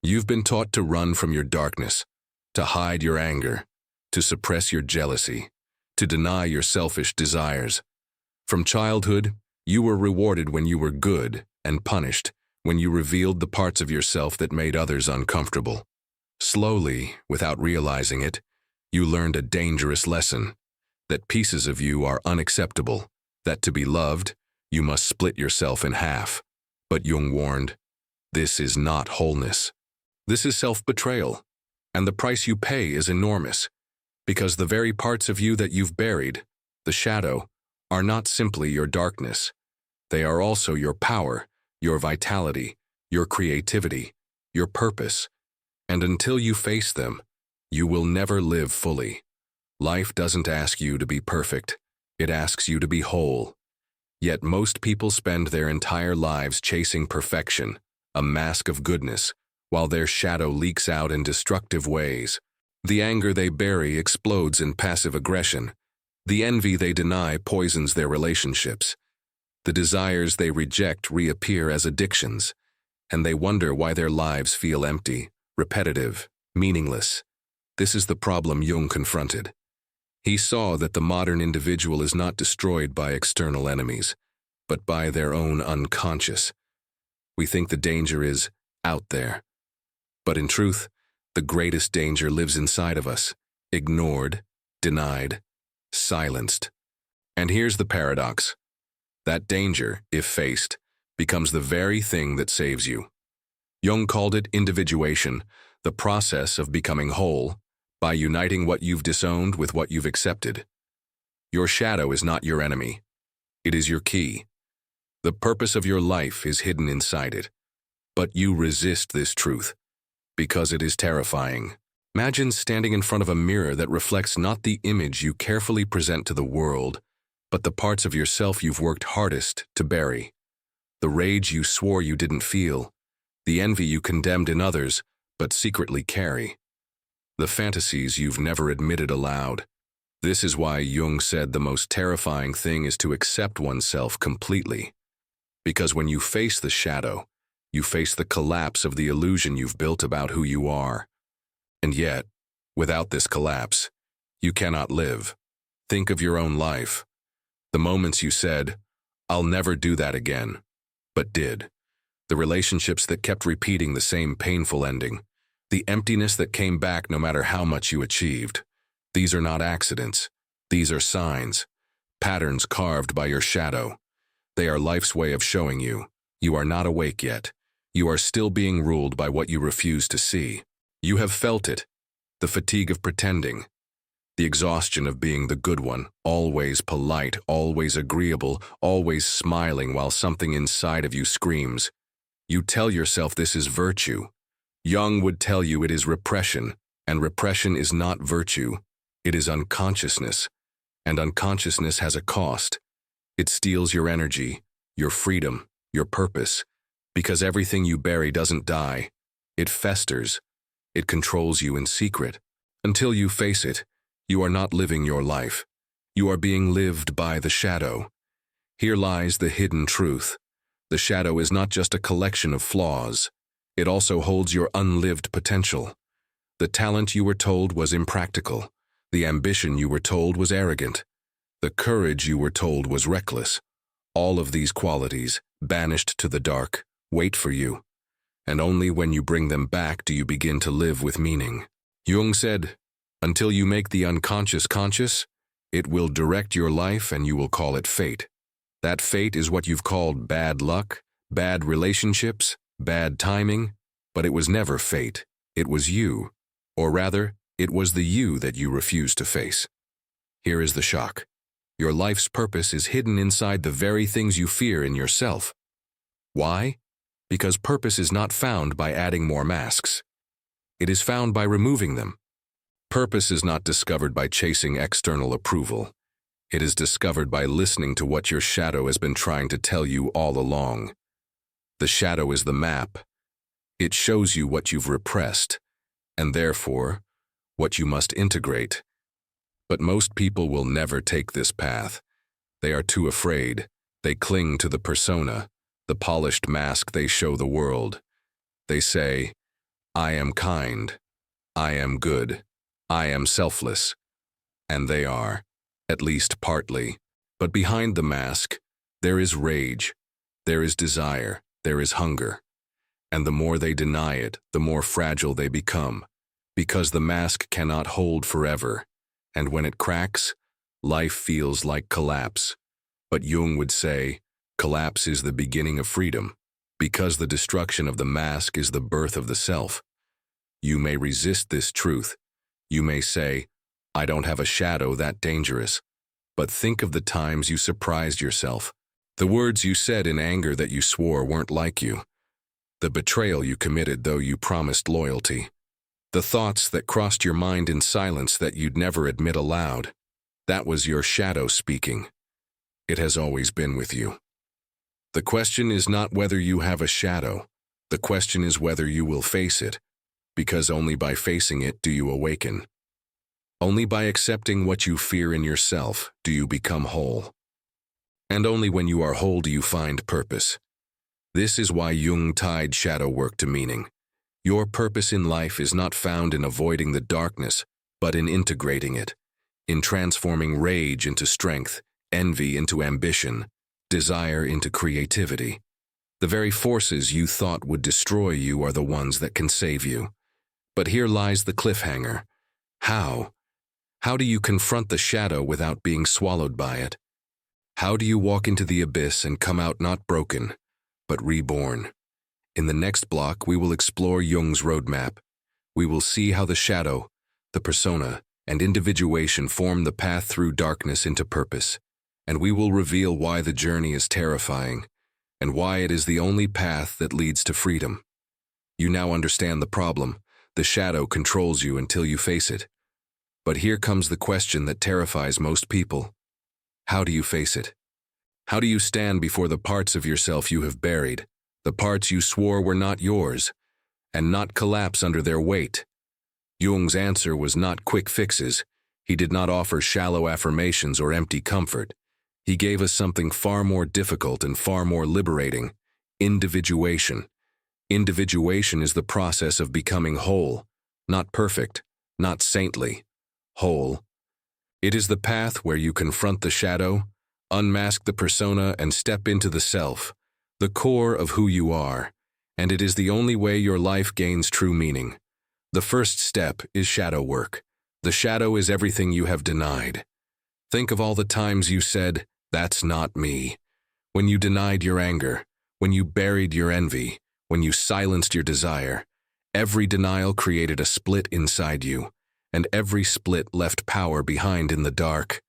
You've been taught to run from your darkness, to hide your anger, to suppress your jealousy, to deny your selfish desires. From childhood, you were rewarded when you were good and punished when you revealed the parts of yourself that made others uncomfortable. Slowly, without realizing it, you learned a dangerous lesson, that pieces of you are unacceptable, that to be loved, you must split yourself in half. But Jung warned, this is not wholeness. This is self-betrayal, and the price you pay is enormous, because the very parts of you that you've buried, the shadow, are not simply your darkness. They are also your power, your vitality, your creativity, your purpose, and until you face them, you will never live fully. Life doesn't ask you to be perfect, it asks you to be whole. Yet most people spend their entire lives chasing perfection, a mask of goodness, while their shadow leaks out in destructive ways. The anger they bury explodes in passive aggression. The envy they deny poisons their relationships. The desires they reject reappear as addictions, and they wonder why their lives feel empty, repetitive, meaningless. This is the problem Jung confronted. He saw that the modern individual is not destroyed by external enemies, but by their own unconscious. We think the danger is out there. But in truth, the greatest danger lives inside of us, ignored, denied, silenced. And here's the paradox. That danger, if faced, becomes the very thing that saves you. Jung called it individuation, the process of becoming whole, by uniting what you've disowned with what you've accepted. Your shadow is not your enemy. It is your key. The purpose of your life is hidden inside it. But you resist this truth, because it is terrifying. Imagine standing in front of a mirror that reflects not the image you carefully present to the world, but the parts of yourself you've worked hardest to bury. The rage you swore you didn't feel, the envy you condemned in others, but secretly carry. The fantasies you've never admitted aloud. This is why Jung said the most terrifying thing is to accept oneself completely. Because when you face the shadow, you face the collapse of the illusion you've built about who you are. And yet, without this collapse, you cannot live. Think of your own life. The moments you said, "I'll never do that again," but did. The relationships that kept repeating the same painful ending. The emptiness that came back no matter how much you achieved. These are not accidents. These are signs. Patterns carved by your shadow. They are life's way of showing you. You are not awake yet. You are still being ruled by what you refuse to see. You have felt it. The fatigue of pretending. The exhaustion of being the good one, always polite, always agreeable, always smiling while something inside of you screams. You tell yourself this is virtue. Jung would tell you it is repression, and repression is not virtue. It is unconsciousness, and unconsciousness has a cost. It steals your energy, your freedom, your purpose, because everything you bury doesn't die. It festers. It controls you in secret. Until you face it, you are not living your life. You are being lived by the shadow. Here lies the hidden truth. The shadow is not just a collection of flaws. It also holds your unlived potential. The talent you were told was impractical. The ambition you were told was arrogant. The courage you were told was reckless. All of these qualities, banished to the dark, wait for you. And only when you bring them back do you begin to live with meaning. Jung said, until you make the unconscious conscious, it will direct your life and you will call it fate. That fate is what you've called bad luck, bad relationships, bad timing, but it was never fate. It was you. Or rather, it was the you that you refused to face. Here is the shock. Your life's purpose is hidden inside the very things you fear in yourself. Why? Because purpose is not found by adding more masks. It is found by removing them. Purpose is not discovered by chasing external approval. It is discovered by listening to what your shadow has been trying to tell you all along. The shadow is the map. It shows you what you've repressed, and therefore, what you must integrate. But most people will never take this path. They are too afraid. They cling to the persona, the polished mask they show the world. They say, I am kind. I am good. I am selfless. And they are, at least partly. But behind the mask, there is rage, there is desire, there is hunger. And the more they deny it, the more fragile they become, because the mask cannot hold forever. And when it cracks, life feels like collapse. But Jung would say, collapse is the beginning of freedom, because the destruction of the mask is the birth of the self. You may resist this truth. You may say, I don't have a shadow that dangerous. But think of the times you surprised yourself. The words you said in anger that you swore weren't like you. The betrayal you committed though you promised loyalty. The thoughts that crossed your mind in silence that you'd never admit aloud. That was your shadow speaking. It has always been with you. The question is not whether you have a shadow. The question is whether you will face it, because only by facing it do you awaken. Only by accepting what you fear in yourself do you become whole. And only when you are whole do you find purpose. This is why Jung tied shadow work to meaning. Your purpose in life is not found in avoiding the darkness, but in integrating it, in transforming rage into strength, envy into ambition, desire into creativity. The very forces you thought would destroy you are the ones that can save you. But here lies the cliffhanger. How? How do you confront the shadow without being swallowed by it? How do you walk into the abyss and come out not broken, but reborn? In the next block, we will explore Jung's roadmap. We will see how the shadow, the persona, and individuation form the path through darkness into purpose. And we will reveal why the journey is terrifying, and why it is the only path that leads to freedom. You now understand the problem. The shadow controls you until you face it. But here comes the question that terrifies most people. How do you face it? How do you stand before the parts of yourself you have buried, the parts you swore were not yours, and not collapse under their weight? Jung's answer was not quick fixes. He did not offer shallow affirmations or empty comfort. He gave us something far more difficult and far more liberating: individuation. Individuation is the process of becoming whole, not perfect, not saintly, whole. It is the path where you confront the shadow, unmask the persona, and step into the self, the core of who you are, and it is the only way your life gains true meaning. The first step is shadow work. The shadow is everything you have denied. Think of all the times you said, "That's not me." When you denied your anger, when you buried your envy, when you silenced your desire. Every denial created a split inside you, and every split left power behind in the dark.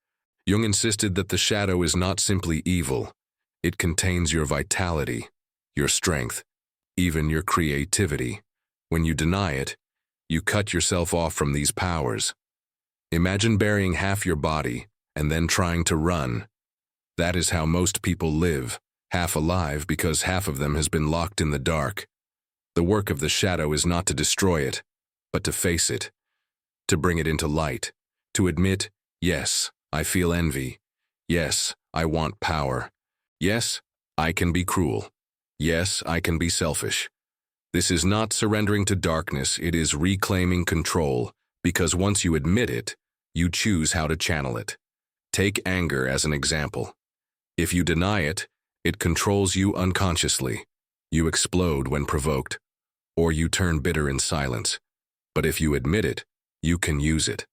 Jung insisted that the shadow is not simply evil. It contains your vitality, your strength, even your creativity. When you deny it, you cut yourself off from these powers. Imagine burying half your body and then trying to run. That is how most people live, half alive because half of them has been locked in the dark. The work of the shadow is not to destroy it, but to face it, to bring it into light, to admit, yes, I feel envy. Yes, I want power. Yes, I can be cruel. Yes, I can be selfish. This is not surrendering to darkness, it is reclaiming control, because once you admit it, you choose how to channel it. Take anger as an example. If you deny it, it controls you unconsciously. You explode when provoked, or you turn bitter in silence. But if you admit it, you can use it.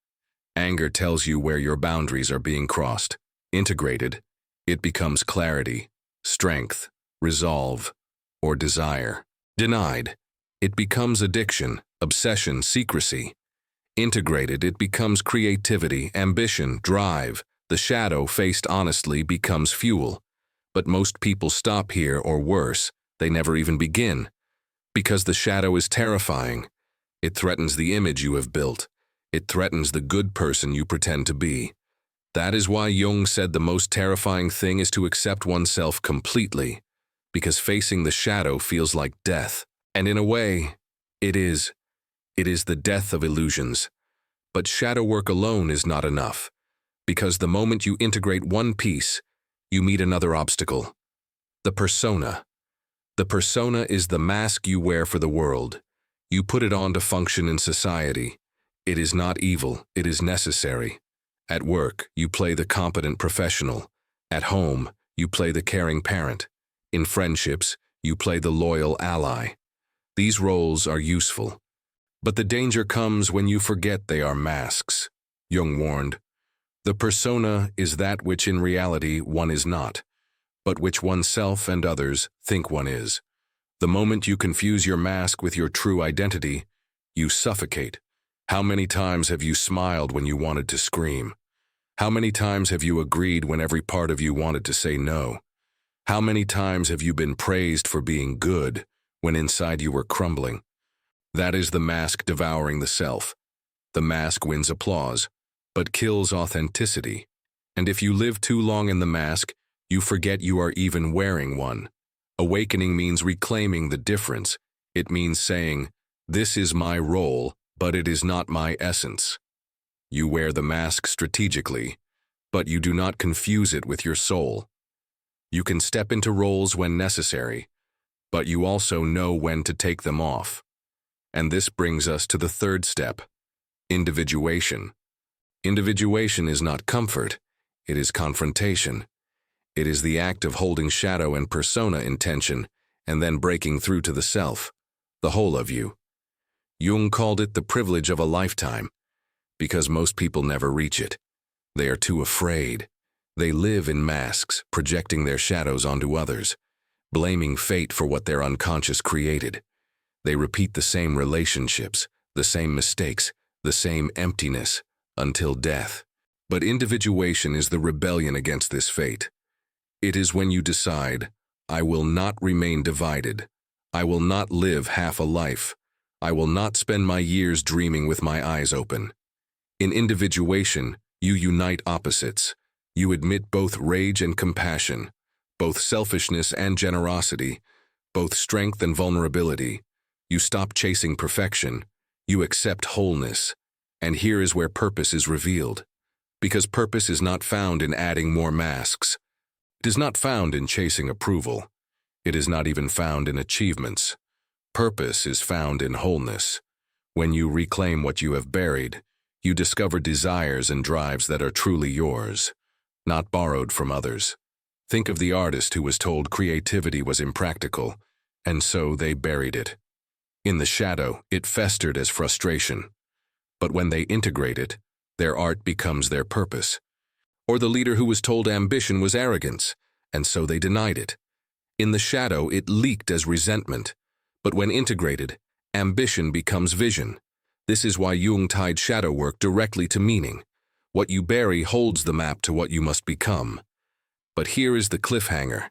Anger tells you where your boundaries are being crossed. Integrated, it becomes clarity, strength, resolve, or desire. Denied, it becomes addiction, obsession, secrecy. Integrated, it becomes creativity, ambition, drive. The shadow, faced honestly, becomes fuel. But most people stop here, or worse, they never even begin. Because the shadow is terrifying. It threatens the image you have built. It threatens the good person you pretend to be. That is why Jung said the most terrifying thing is to accept oneself completely, because facing the shadow feels like death. And in a way, it is. It is the death of illusions. But shadow work alone is not enough, because the moment you integrate one piece, you meet another obstacle: the persona. The persona is the mask you wear for the world. You put it on to function in society. It is not evil, it is necessary. At work, you play the competent professional. At home, you play the caring parent. In friendships, you play the loyal ally. These roles are useful. But the danger comes when you forget they are masks. Jung warned, "The persona is that which in reality one is not, but which oneself and others think one is. The moment you confuse your mask with your true identity, you suffocate. How many times have you smiled when you wanted to scream? How many times have you agreed when every part of you wanted to say no? How many times have you been praised for being good when inside you were crumbling? That is the mask devouring the self. The mask wins applause, but kills authenticity. And if you live too long in the mask, you forget you are even wearing one. Awakening means reclaiming the difference. It means saying, 'This is my role, but it is not my essence.' You wear the mask strategically, but you do not confuse it with your soul. You can step into roles when necessary, but you also know when to take them off. And this brings us to the third step, individuation. Individuation is not comfort, it is confrontation. It is the act of holding shadow and persona in tension and then breaking through to the self, the whole of you. Jung called it the privilege of a lifetime, because most people never reach it. They are too afraid. They live in masks, projecting their shadows onto others, blaming fate for what their unconscious created. They repeat the same relationships, the same mistakes, the same emptiness, until death. But individuation is the rebellion against this fate. It is when you decide, "I will not remain divided. I will not live half a life. I will not spend my years dreaming with my eyes open." In individuation, you unite opposites. You admit both rage and compassion, both selfishness and generosity, both strength and vulnerability. You stop chasing perfection. You accept wholeness. And here is where purpose is revealed. Because purpose is not found in adding more masks. It is not found in chasing approval. It is not even found in achievements. Purpose is found in wholeness. When you reclaim what you have buried, you discover desires and drives that are truly yours, not borrowed from others. Think of the artist who was told creativity was impractical, and so they buried it. In the shadow, it festered as frustration. But when they integrate it, their art becomes their purpose. Or the leader who was told ambition was arrogance, and so they denied it. In the shadow, it leaked as resentment. But when integrated, ambition becomes vision. This is why Jung tied shadow work directly to meaning. What you bury holds the map to what you must become. But here is the cliffhanger.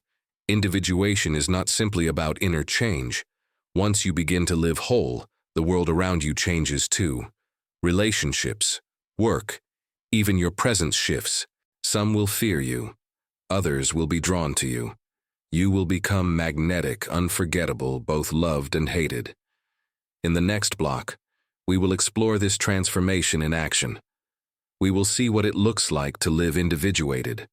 Individuation is not simply about inner change. Once you begin to live whole, the world around you changes too. Relationships, work, even your presence shifts. Some will fear you. Others will be drawn to you. You will become magnetic, unforgettable, both loved and hated. In the next block, we will explore this transformation in action. We will see what it looks like to live individuated,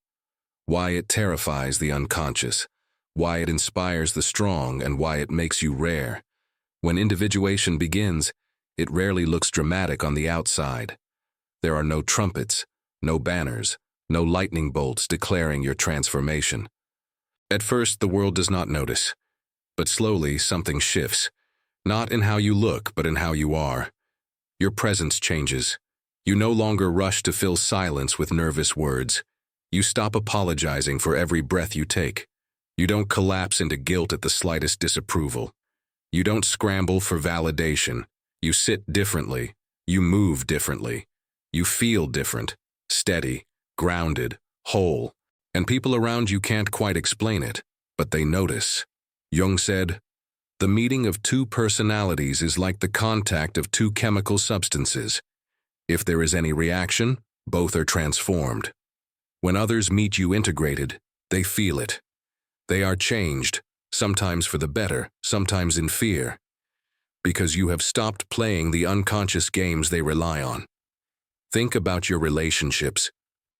why it terrifies the unconscious, why it inspires the strong, and why it makes you rare. When individuation begins, it rarely looks dramatic on the outside. There are no trumpets, no banners, no lightning bolts declaring your transformation. At first, the world does not notice, but slowly something shifts, not in how you look, but in how you are. Your presence changes. You no longer rush to fill silence with nervous words. You stop apologizing for every breath you take. You don't collapse into guilt at the slightest disapproval. You don't scramble for validation. You sit differently. You move differently. You feel different, steady, grounded, whole. And people around you can't quite explain it, but they notice. Jung said, "The meeting of two personalities is like the contact of two chemical substances. If there is any reaction, both are transformed. When others meet you integrated, they feel it. They are changed, sometimes for the better, sometimes in fear, because you have stopped playing the unconscious games they rely on. Think about your relationships.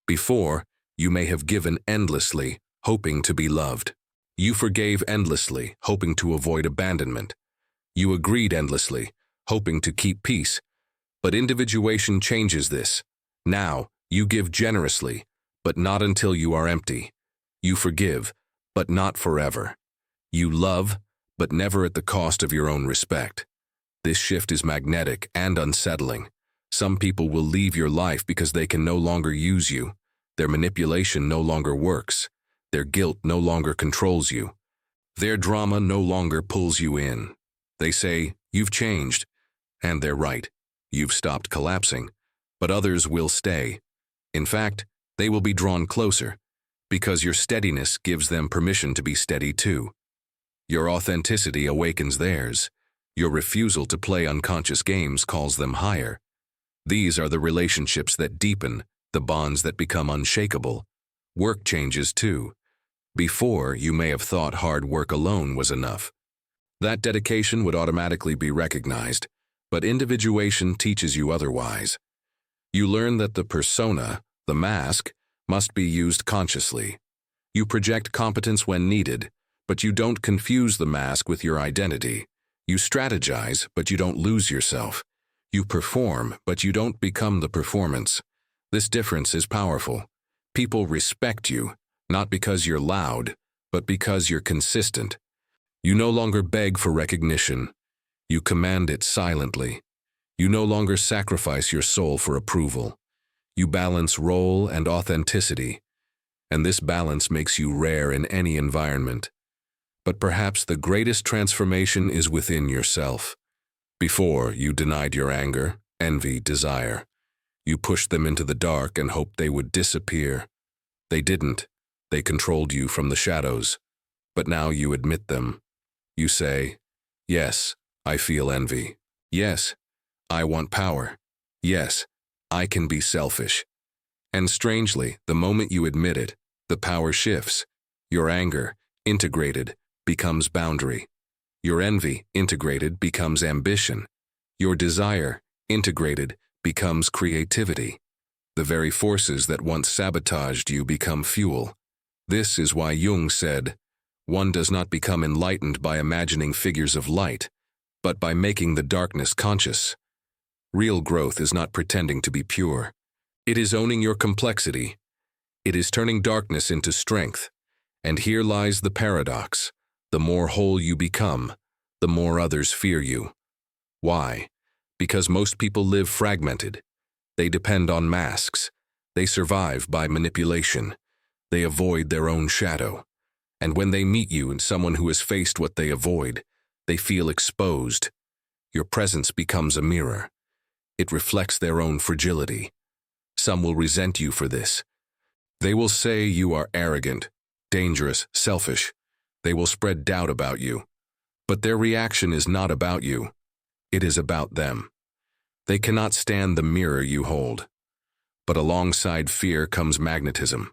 Before, you may have given endlessly, hoping to be loved. You forgave endlessly, hoping to avoid abandonment. You agreed endlessly, hoping to keep peace. But individuation changes this. Now, you give generously, but not until you are empty. You forgive, but not forever. You love, but never at the cost of your own respect. This shift is magnetic and unsettling. Some people will leave your life because they can no longer use you. Their manipulation no longer works. Their guilt no longer controls you. Their drama no longer pulls you in. They say, "You've changed." And they're right. You've stopped collapsing. But others will stay. In fact, they will be drawn closer, because your steadiness gives them permission to be steady too. Your authenticity awakens theirs. Your refusal to play unconscious games calls them higher. These are the relationships that deepen, the bonds that become unshakable. Work changes too. Before, you may have thought hard work alone was enough. That dedication would automatically be recognized, but individuation teaches you otherwise. You learn that the persona, the mask, must be used consciously. You project competence when needed, but you don't confuse the mask with your identity. You strategize, but you don't lose yourself. You perform, but you don't become the performance. This difference is powerful. People respect you, not because you're loud, but because you're consistent. You no longer beg for recognition. You command it silently. You no longer sacrifice your soul for approval. You balance role and authenticity, and this balance makes you rare in any environment. But perhaps the greatest transformation is within yourself. Before, you denied your anger, envy, desire. You pushed them into the dark and hoped they would disappear. They didn't. They controlled you from the shadows. But now you admit them. You say, "Yes, I feel envy. Yes, I want power. Yes, I can be selfish." And strangely, the moment you admit it, the power shifts. Your anger, integrated, becomes boundary. Your envy, integrated, becomes ambition. Your desire, integrated, becomes creativity. The very forces that once sabotaged you become fuel. This is why Jung said, "One does not become enlightened by imagining figures of light, but by making the darkness conscious." Real growth is not pretending to be pure. It is owning your complexity. It is turning darkness into strength. And here lies the paradox. The more whole you become, the more others fear you. Why? Because most people live fragmented. They depend on masks. They survive by manipulation. They avoid their own shadow. And when they meet you and someone who has faced what they avoid, they feel exposed. Your presence becomes a mirror. It reflects their own fragility. Some will resent you for this. They will say you are arrogant, dangerous, selfish. They will spread doubt about you. But their reaction is not about you. It is about them. They cannot stand the mirror you hold. But alongside fear comes magnetism.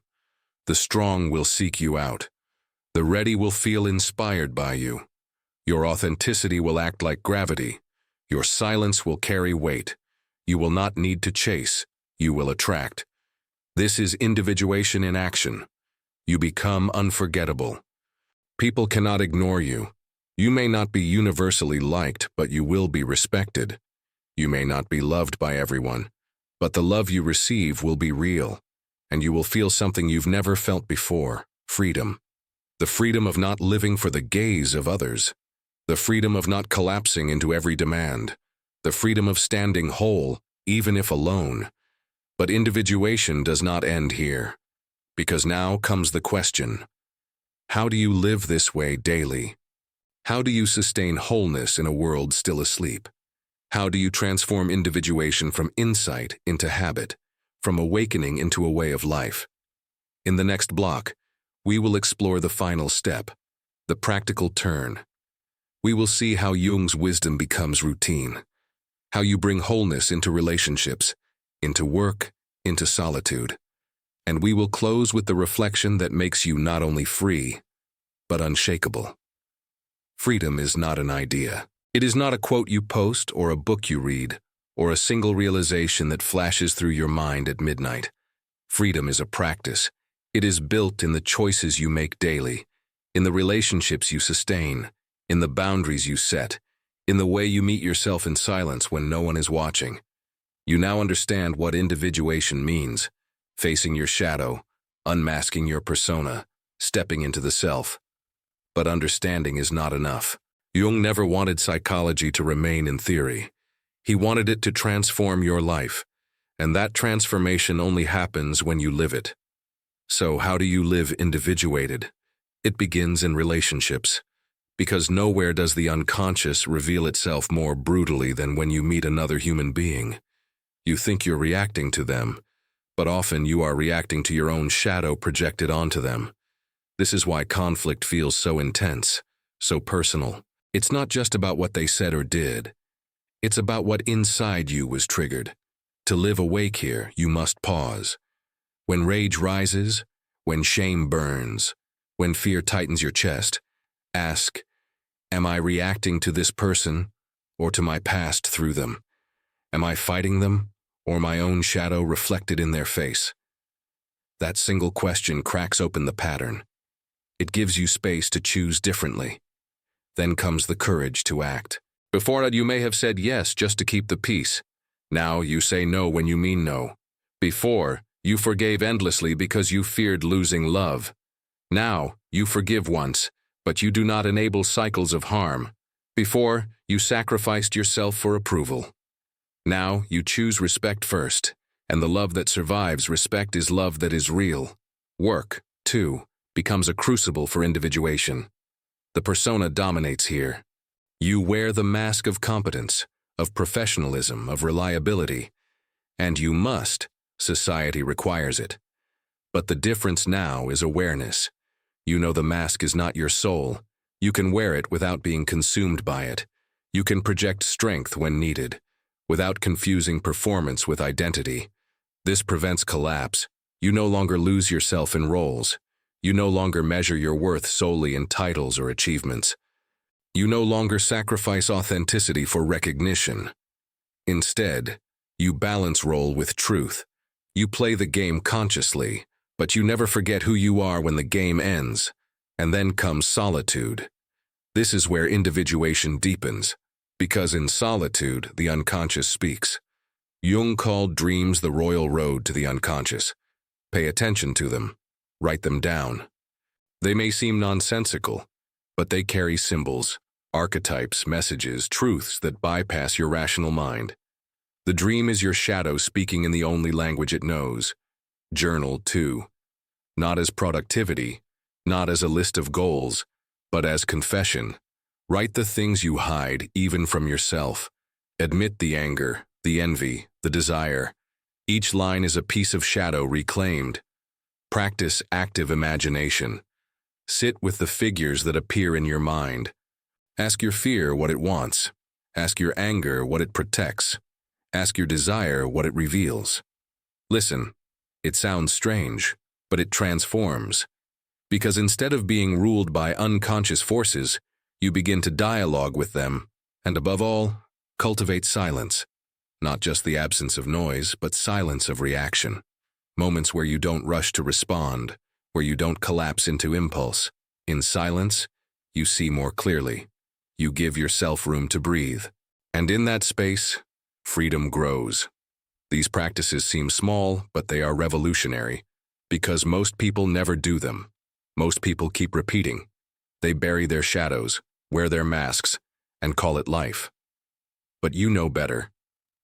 The strong will seek you out. The ready will feel inspired by you. Your authenticity will act like gravity. Your silence will carry weight. You will not need to chase. You will attract. This is individuation in action. You become unforgettable. People cannot ignore you. You may not be universally liked, but you will be respected. You may not be loved by everyone, but the love you receive will be real, and you will feel something you've never felt before: freedom. The freedom of not living for the gaze of others. The freedom of not collapsing into every demand. The freedom of standing whole, even if alone. But individuation does not end here, because now comes the question: how do you live this way daily? How do you sustain wholeness in a world still asleep? How do you transform individuation from insight into habit, from awakening into a way of life? In the next block, we will explore the final step, the practical turn. We will see how Jung's wisdom becomes routine, how you bring wholeness into relationships, into work, into solitude. And we will close with the reflection that makes you not only free, but unshakable. Freedom is not an idea. It is not a quote you post or a book you read, or a single realization that flashes through your mind at midnight. Freedom is a practice. It is built in the choices you make daily, in the relationships you sustain, in the boundaries you set, in the way you meet yourself in silence when no one is watching. You now understand what individuation means, facing your shadow, unmasking your persona, stepping into the self. But understanding is not enough. Jung never wanted psychology to remain in theory. He wanted it to transform your life, and that transformation only happens when you live it. So how do you live individuated? It begins in relationships, because nowhere does the unconscious reveal itself more brutally than when you meet another human being. You think you're reacting to them, but often you are reacting to your own shadow projected onto them. This is why conflict feels so intense, so personal. It's not just about what they said or did. It's about what inside you was triggered. To live awake here, you must pause. When rage rises, when shame burns, when fear tightens your chest, ask, am I reacting to this person or to my past through them? Am I fighting them or my own shadow reflected in their face? That single question cracks open the pattern. It gives you space to choose differently. Then comes the courage to act. Before that, you may have said yes just to keep the peace. Now you say no when you mean no. Before, you forgave endlessly because you feared losing love. Now, you forgive once, but you do not enable cycles of harm. Before, you sacrificed yourself for approval. Now, you choose respect first, and the love that survives respect is love that is real. Work, too, becomes a crucible for individuation. The persona dominates here. You wear the mask of competence, of professionalism, of reliability, and you must. Society requires it. But the difference now is awareness. You know the mask is not your soul. You can wear it without being consumed by it. You can project strength when needed, without confusing performance with identity. This prevents collapse. You no longer lose yourself in roles. You no longer measure your worth solely in titles or achievements. You no longer sacrifice authenticity for recognition. Instead, you balance role with truth. You play the game consciously, but you never forget who you are when the game ends. And then comes solitude. This is where individuation deepens, because in solitude, the unconscious speaks. Jung called dreams the royal road to the unconscious. Pay attention to them. Write them down. They may seem nonsensical, but they carry symbols, archetypes, messages, truths that bypass your rational mind. The dream is your shadow speaking in the only language it knows. Journal, too. Not as productivity, not as a list of goals, but as confession. Write the things you hide, even from yourself. Admit the anger, the envy, the desire. Each line is a piece of shadow reclaimed. Practice active imagination. Sit with the figures that appear in your mind. Ask your fear what it wants. Ask your anger what it protects. Ask your desire what it reveals. Listen, it sounds strange, but it transforms. Because instead of being ruled by unconscious forces, you begin to dialogue with them, and above all, cultivate silence. Not just the absence of noise, but silence of reaction. Moments where you don't rush to respond, where you don't collapse into impulse. In silence, you see more clearly. You give yourself room to breathe. And in that space, freedom grows. These practices seem small, but they are revolutionary, because most people never do them. Most people keep repeating. They bury their shadows, wear their masks, and call it life. But you know better.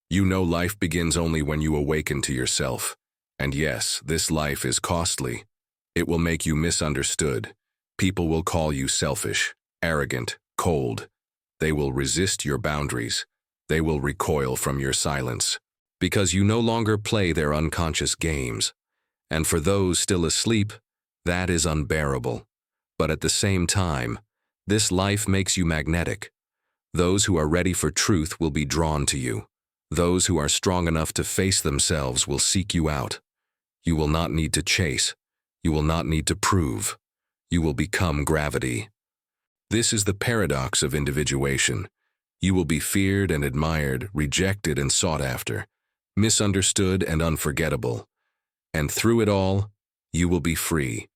You know life begins only when you awaken to yourself. And yes, this life is costly. It will make you misunderstood. People will call you selfish, arrogant, cold. They will resist your boundaries. They will recoil from your silence, because you no longer play their unconscious games. And for those still asleep, that is unbearable. But at the same time, this life makes you magnetic. Those who are ready for truth will be drawn to you. Those who are strong enough to face themselves will seek you out. You will not need to chase. You will not need to prove. You will become gravity. This is the paradox of individuation. You will be feared and admired, rejected and sought after, misunderstood and unforgettable. And through it all, you will be free.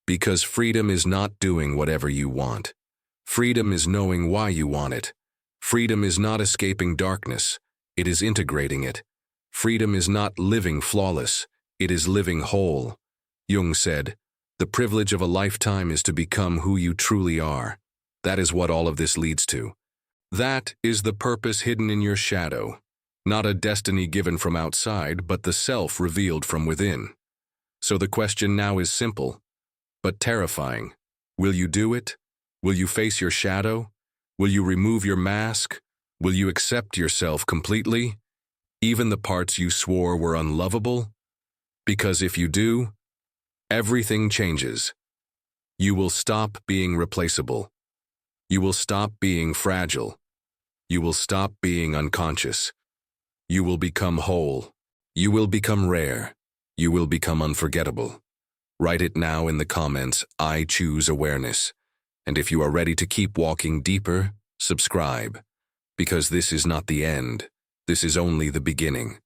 Because freedom is not doing whatever you want. Freedom is knowing why you want it. Freedom is not escaping darkness, it is integrating it. Freedom is not living flawless, it is living whole. Jung said, "The privilege of a lifetime is to become who you truly are." That is what all of this leads to. That is the purpose hidden in your shadow, not a destiny given from outside, but the self revealed from within. So the question now is simple, but terrifying. Will you do it? Will you face your shadow? Will you remove your mask? Will you accept yourself completely? Even the parts you swore were unlovable? Because if you do, everything changes. You will stop being replaceable. You will stop being fragile. You will stop being unconscious. You will become whole. You will become rare. You will become unforgettable. Write it now in the comments, "I choose awareness." And if you are ready to keep walking deeper, subscribe. Because this is not the end. This is only the beginning.